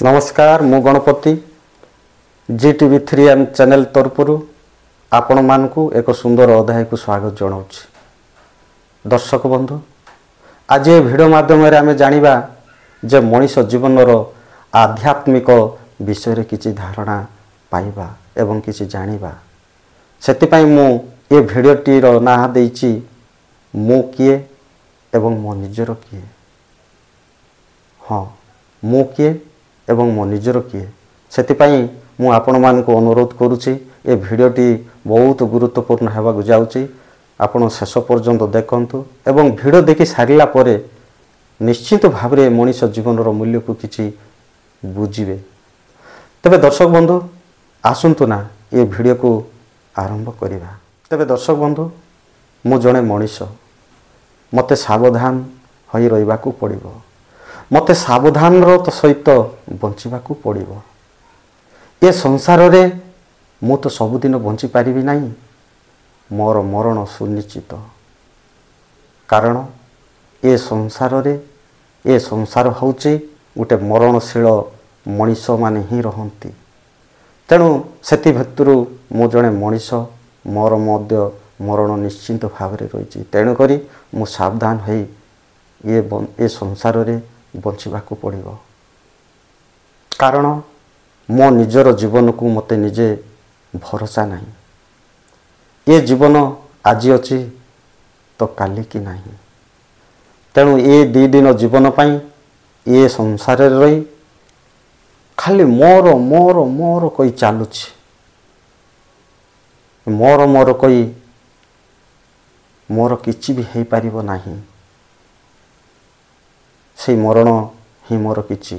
नमस्कार मु Ganpati GTV 3M channel तरफरु आपण मानकु एक सुंदर अध्याय को स्वागत जनाऊँ। दर्शक बंधु आज ये वीडियो माध्यम आम जानिबा जे मनीष जीवन आध्यात्मिक विषय रे किछि धारणा पाइबा एवं किछि जानिबा सेति मु ये वीडियोटी रो ना देइछि मु किए एवं मो निजर किए। हाँ मु किए एवं मो निजर किए सेतिपाई मु आपण मानकु अनुरोध करूछि ए वीडियोटी बहुत गुरुत्वपूर्ण हेबाकु जाउछि। आपण शेष पर्यंत देखंतु एवं वीडियो देखि सारिला परे निश्चित भाबरे मनीष जीवन रो मूल्य को किछि बुझिबे। तबे दर्शक बंधु आसंतु ना ए वीडियो को आरंभ करिबा। तबे दर्शक बंधु मु जणे मनीष मते सावधान होई रहिबाकू पड़िबो। मते सावधान रो सहित बंचिबाकू पड़िबो। ए संसार रे मु तो सबुदिन बंची पारिबी नाही। मोर मरण सुनिश्चित कारण ए संसार रे ए संसार होउची गोटे मरणशील मनीष माने ही रहंती। तेणु सेति भितरु मु जणे मनीष मोर मध्य मरण निश्चिंत भावरे रहिछि। तेणु करी मु सावधान होई ए संसार रे बंचिबाकू पड़िबो। कारण मो निजर जीवन को मते निजे भरोसा नहीं। ये जीवन आज अच्छी तो काली की नहीं। तेणु ये दी दिन जीवन पाई ये संसार रही खाली मोर मोर मोर कोई चालुछि। मोर मोर कोई मोर किछि भी हेई पारिबो नाही। से मरण ही मोर किछि।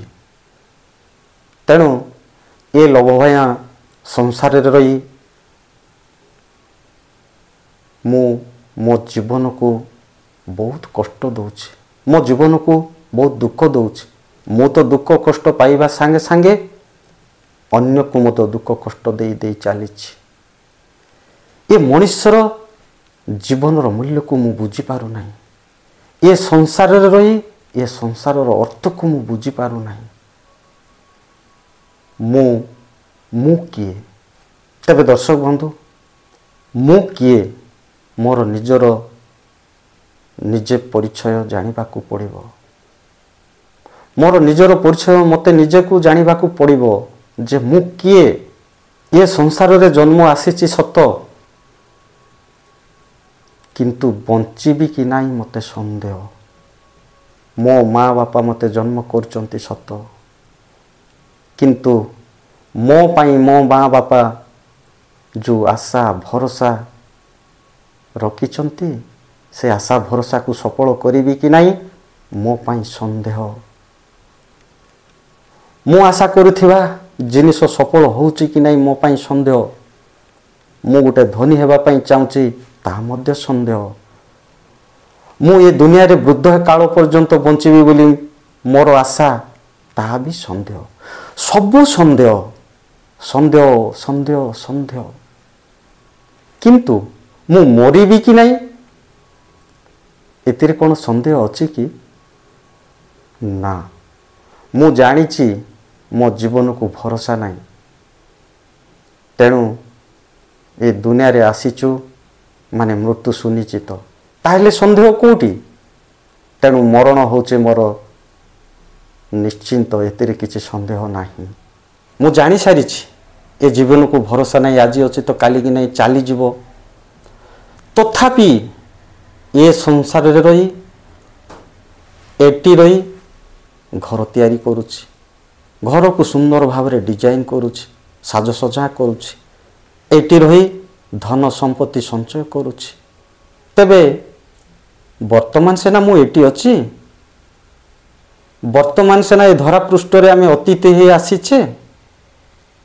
तेणु ये लोभया संसार रही मो जीवन को बहुत कष्ट दौछि। मो जीवन को बहुत दुख दौछि। मु तो दुख कष्ट पाइबा संगे संगे अन्य को मत दुख कष्ट दे दे चलीछि। ये मनुष्यर जीवन मूल्य को मु बुझी पारु नाही। ये संसार रही ये संसार अर्थ को मु बुझी पारु नाही। मु किए तबे दर्शक बंधु मु किए मोर निजर निजे परिचय जानिबाकू पड़िबो। मोर निजर परिचय मते निजे को जानिबाकू पड़िबो जे मु किए। ये संसार रे जन्म आसीछि सत किंतु बंचीबी कि नाही मते संदेह। मो माँ बापा मते जन्म करचंती सत किंतु मो पाई मो माँ बापा जो आशा भरोसा रखिचंती से आशा भरोसा को सफल करिबी कि नाही मो पाई संदेह। मु आशा करुथिबा जिनिस सफल होउची कि नाही मो पाई संदेह। मु गोटे धनी हेबा पाई चाहूची ता मध्य संदेह। मु ये दुनिया रे वृद्ध काल पर्यंत बंचीबी बोली मोर आशा ता भी संदेह। सबु संदेह संदेह संदेह संदेह। किंतु मु मरिबी कि नाही एतिरे कोन संदेह अछि कि ना। मु जानिछि मो जीवन को भरोसा नाही। तेणु ए दुनिया रे आसीचु माने मृत्यु सुनिश्चित। ताहले संदेह कोटी। तेणु मरण होचे मोर निश्चिंत एतिरे किछि संदेह नाही। मु जानि सारिछि ए जीवन को भरोसा नहीं। आज अच्छे तो काली की नहीं चली जीव। तथापि ये संसार रे रही एटी रही घर तैयारी करुछि। घर को सुंदर भाव रे डिजाइन करुछि साजसजा करुछि। एटी रही धन संपत्ति संचय करुछि। तेबे वर्तमान सेना मु एटी अछि। वर्तमान सेना ए धरा पृष्ठ रे आमे अतीत हे आसीछे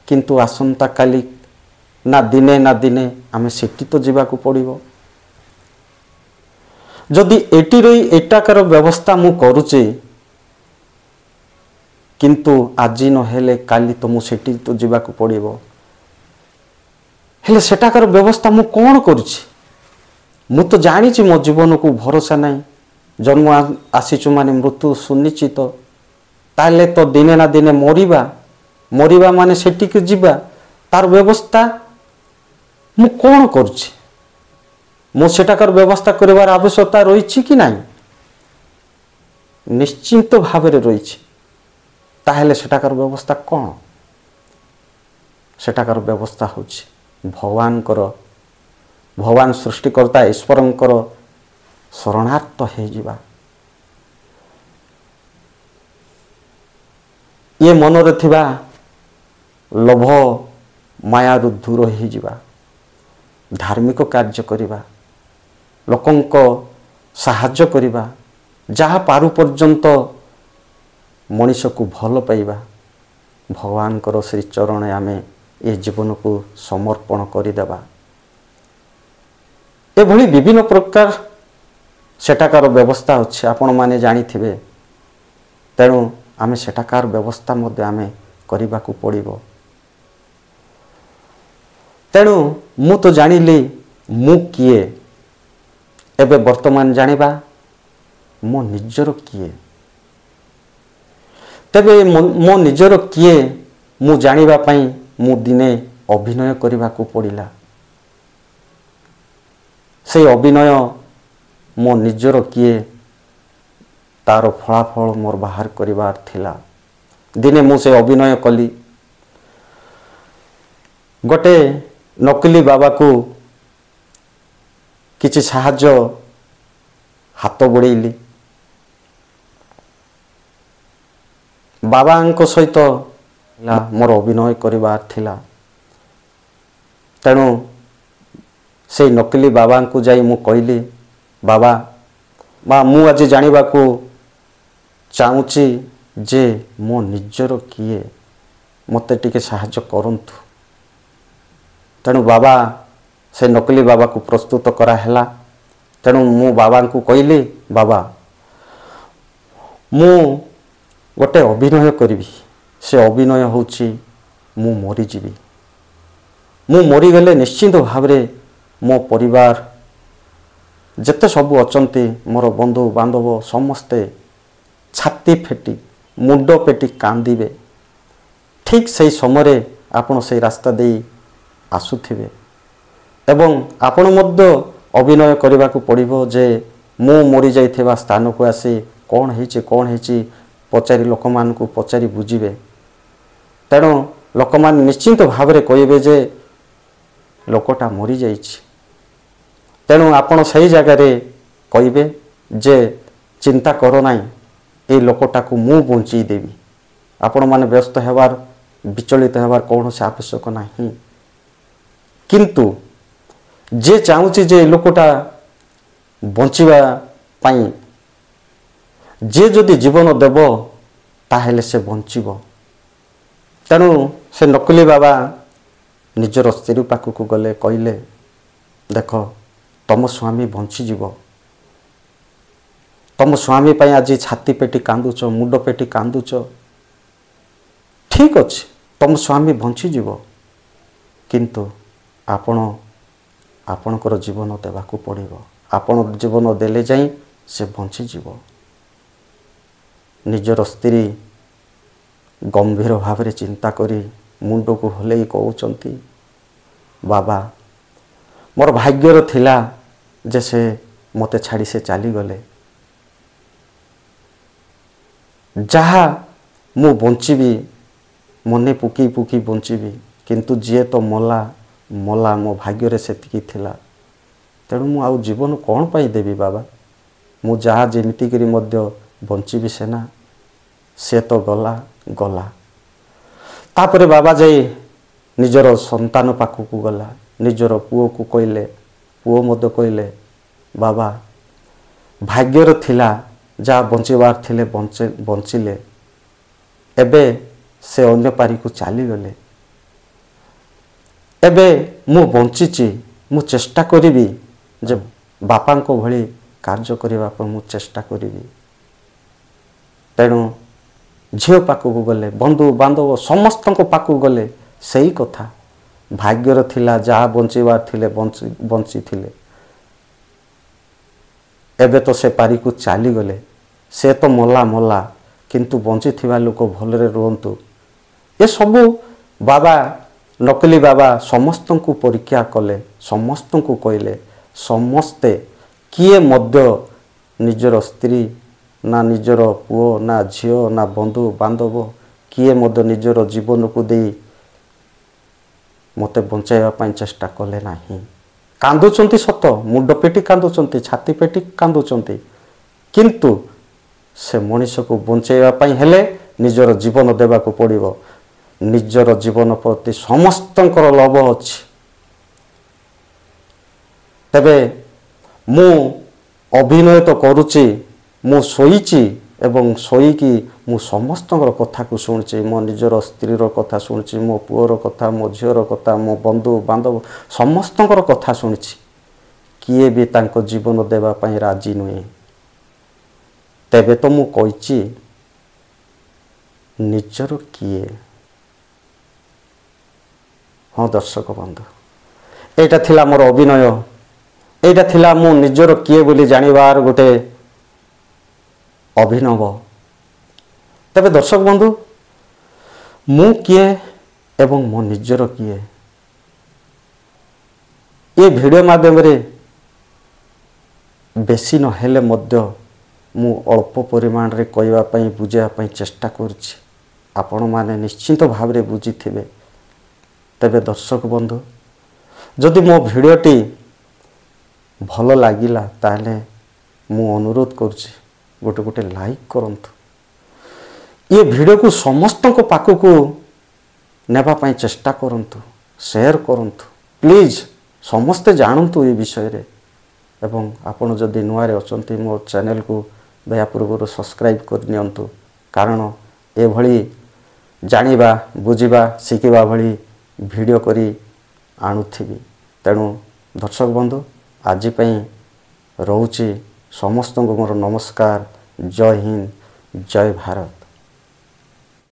किंतु आसंता काली ना दिने आमे सेठी तो जीवाकू पड़िबो। जदि एटी रही एटाकार व्यवस्था मु करूचे किंतु आज न हेले काली तो मु सेठी तो जीवाकू पड़िबो। हेले सेटाकार व्यवस्था मु कोन करूची। मु तो जानिछि मो जीवन को भरोसा नहीं। जन्म आसीचु माने मृत्यु सुनिश्चित। ताहले तो दिने ना दिने मरिबा मरिबा माने सेटिक जिबा तार व्यवस्था मु कौन करुछि मु सेटाकर व्यवस्था करिवार आवश्यकता रही कि नहीं निश्चिंत भाव रही ताहले सेटाकर व्यवस्था कौन सेटाकर व्यवस्था होछि भगवान सृष्टिकर्ता ईश्वरंकर शरणार्थ हो जिबा ये मनरे थिबा लोभ मायारु दूर हो जिबा धार्मिक कार्य करिबा लोकंको साहाय्य करिबा जहाँ पारु पर्यंत मनीष को भल पाइबा भगवान कर श्री चरण आमे ये जीवन को समर्पण करदेबा एभली विभिन्न प्रकार सेटाकार व्यवस्था अच्छे आपण माने जानी थिबे तेणु आमे सेटाकार व्यवस्था मध्य आमे करबा को पड़िबो तेणु मु तो जानिली मु किए एबे वर्तमान जानिबा मो निजर किए तेबे मो निजर किए मु जानिबा पई मु दिने अभिनय करबा को पड़िला से अभिनय मो निजर किए तार फलाफल मोर बाहर करिवार थिला दिने मु से अभिनय कली गोटे नकली बाबा को किछि साहाय्य हाथ बढ़ेली बाबा सहित मोर अभिनय करिवार थिला तेणु से नकली बाबा को जाई मु कहली बाबा बा मु आज जानिबा को चाहूची जे मो निजर किए मते टिके साहाय्य करंतु तेणु बाबा से नकली बाबा को प्रस्तुत करा हैला तेणु मु बाबा को कहली बाबा मु गोटे अभिनय करी से अभिनय होची मु मरीजी मु मरीगले निश्चिंत भाव मो परिवार जेते सबू अचंती मोर बंधु बांधव समस्ते छाती फेटी मुंड पेटी कांदिबे ठीक सही समय आपण से रास्ता दे आसुथिबे एवं आपण मध्य अभिनय करबा को पड़िबो जे मु मरी जाइथिबा स्थान को आसी कौन हेची पचारि लोक मान को पचारि बुझिबे तेणु लोक मान निश्चिंत भाव रे कहबे जे लोकटा मरी जाइछि तेणु आपण सही जगह रे कहबे जे चिंता करो नाही ए लोकटा को मु बंची देवी आपण माने व्यस्त हेबार विचलित हेबार कौन से आवश्यक नाही किंतु जे चाहूची जे लोकटा बंचिबा पाई जे जदि जीवन देव ताहेले से बंचिबो तेणु से नकली बाबा निजर स्त्री पाखक गले कहले देख तम स्वामी बंची जीवो तम स्वामी पाई आज छाती पेटी कांदुच मुंड पेटी कांदुच ठीक अच्छे तम स्वामी बंची जीव किंतु आपणकर जीवन देवाक पड़ो आपण जीवन देले जाई से बंची जीव निजर स्त्री गंभीर भाव में चिंता करी मुंड को हलई कहउचंती बाबा मोर भाग्यर थिला जे से मते छाड़ी से चली गले जहा मु बंचीबी मने पुकी पुकी बंचीबी किंतु जी तो मला मला मो भाग्य रे सेतिकी थिला तेणु मु आउ जीवन कौन पाई देवी बाबा मु जहा जेमिति करी मध्य बंचीबी सेना से तो गला गला तापरे बाबा जाई निजर संतान पाखक गला निजर पुओ को कहले पुओ मध्य कहले बाबा भाग्यर थिला जा बंचीबार थिले बंचिले एबे से अन्य पारी को चली गले एबे मु बंचीची मु चेष्टा करिबी जे बापा को भली कार्य करबा पर मु चेष्टा करिबी तेणु झील पाखक गले बंधु बांधव समस्त पाखक गले सही कथा भाग्यर थिला जहा बंचीबार थिले बंची थिले एबे तो से पारी को चली गले से तो मला मला କିନ୍ତୁ ବଞ୍ଚିଥିବା ଲୋକ ଭଲରେ ରୁହନ୍ତୁ। ଏସବୁ ବାବା ନକଲି ବାବା ସମସ୍ତଙ୍କୁ ପରୀକ୍ଷା କଲେ, ସମସ୍ତଙ୍କୁ କହିଲେ, ସମସ୍ତେ କିଏ ମଧ୍ୟ ନିଜର ସ୍ତ୍ରୀ ନା ନିଜର ପୁଅ ନା ଝିଅ ନା ବନ୍ଧୁ ବାନ୍ଧବ କିଏ ମଧ୍ୟ ନିଜର ଜୀବନକୁ ଦେଇ ମୋତେ ବଞ୍ଚାଇବା ପାଇଁ ଚେଷ୍ଟା କଲେ ନାହିଁ। କାନ୍ଦୁଛନ୍ତି ସତ, ମୁଣ୍ଡ ପିଟି କାନ୍ଦୁଛନ୍ତି, ଛାତି ପିଟି କାନ୍ଦୁଛନ୍ତି, କିନ୍ତୁ ସେ ମଣିଷକୁ ବଞ୍ଚାଇବା ପାଇଁ ହେଲେ ନିଜର ଜୀବନ ଦେବାକୁ ପଡ଼ିବ। ନିଜର ଜୀବନ ପ୍ରତି ସମସ୍ତଙ୍କର ଲୋଭ ଅଛି। ତେବେ ମୁଁ ଅଭିନୟ ତ କରୁଛି, ମୁଁ ଶୋଇଛି ଏବଂ ଶୋଇକି ମୁଁ ସମସ୍ତଙ୍କର କଥାକୁ ଶୁଣୁଛି। ମୋ ନିଜର ସ୍ତ୍ରୀର କଥା ଶୁଣୁଛି, ମୋ ପୁଅର କଥା, ମୋ ଝିଅର କଥା, ମୋ ବନ୍ଧୁ ବାନ୍ଧବ ସମସ୍ତଙ୍କର କଥା ଶୁଣିଛି। କିଏ ବି ତାଙ୍କ ଜୀବନ ଦେବା ପାଇଁ ରାଜି ନୁହେଁ। ତେବେ ତ ମୁଁ କହିଛି, ନିଜର କିଏ? ହଁ ଦର୍ଶକ ବନ୍ଧୁ, ଏଇଟା ଥିଲା ମୋର ଅଭିନୟ, ଏଇଟା ଥିଲା ମୁଁ ନିଜର କିଏ ବୋଲି ଜାଣିବାର ଗୋଟେ ଅଭିନବ। ତେବେ ଦର୍ଶକ ବନ୍ଧୁ, ମୁଁ କିଏ ଏବଂ ମୋ ନିଜର କିଏ, ଏ ଭିଡ଼ିଓ ମାଧ୍ୟମରେ ବେଶୀ ନହେଲେ ମଧ୍ୟ ମୁଁ ଅଳ୍ପ ପରିମାଣରେ କହିବା ପାଇଁ, ବୁଝାଇବା ପାଇଁ ଚେଷ୍ଟା କରୁଛି। ଆପଣମାନେ ନିଶ୍ଚିତ ଭାବରେ ବୁଝିଥିବେ। ତେବେ ଦର୍ଶକ ବନ୍ଧୁ, ଯଦି ମୋ ଭିଡ଼ିଓଟି ଭଲ ଲାଗିଲା ତାହେଲେ ମୁଁ ଅନୁରୋଧ କରୁଛି ଗୋଟେ ଲାଇକ୍ କରନ୍ତୁ। ଏ ଭିଡ଼ିଓକୁ ସମସ୍ତଙ୍କ ପାଖକୁ ନେବା ପାଇଁ ଚେଷ୍ଟା କରନ୍ତୁ, ସେୟାର କରନ୍ତୁ। ପ୍ଲିଜ୍ ସମସ୍ତେ ଜାଣନ୍ତୁ ଏ ବିଷୟରେ। ଏବଂ ଆପଣ ଯଦି ନୂଆରେ ଅଛନ୍ତି ମୋ ଚ୍ୟାନେଲକୁ ଦୟା ପୂର୍ବରୁ ସବସ୍କ୍ରାଇବ୍ କରିନିଅନ୍ତୁ, କାରଣ ଏଭଳି ଜାଣିବା, ବୁଝିବା, ଶିଖିବା ଭଳି ଭିଡ଼ିଓ କରି ଆଣୁଥିବି। ତେଣୁ ଦର୍ଶକ ବନ୍ଧୁ, ଆଜି ପାଇଁ ରହୁଛି। ସମସ୍ତଙ୍କୁ ମୋର ନମସ୍କାର। ଜୟ ହିନ୍ଦ, ଜୟ ଭାରତ।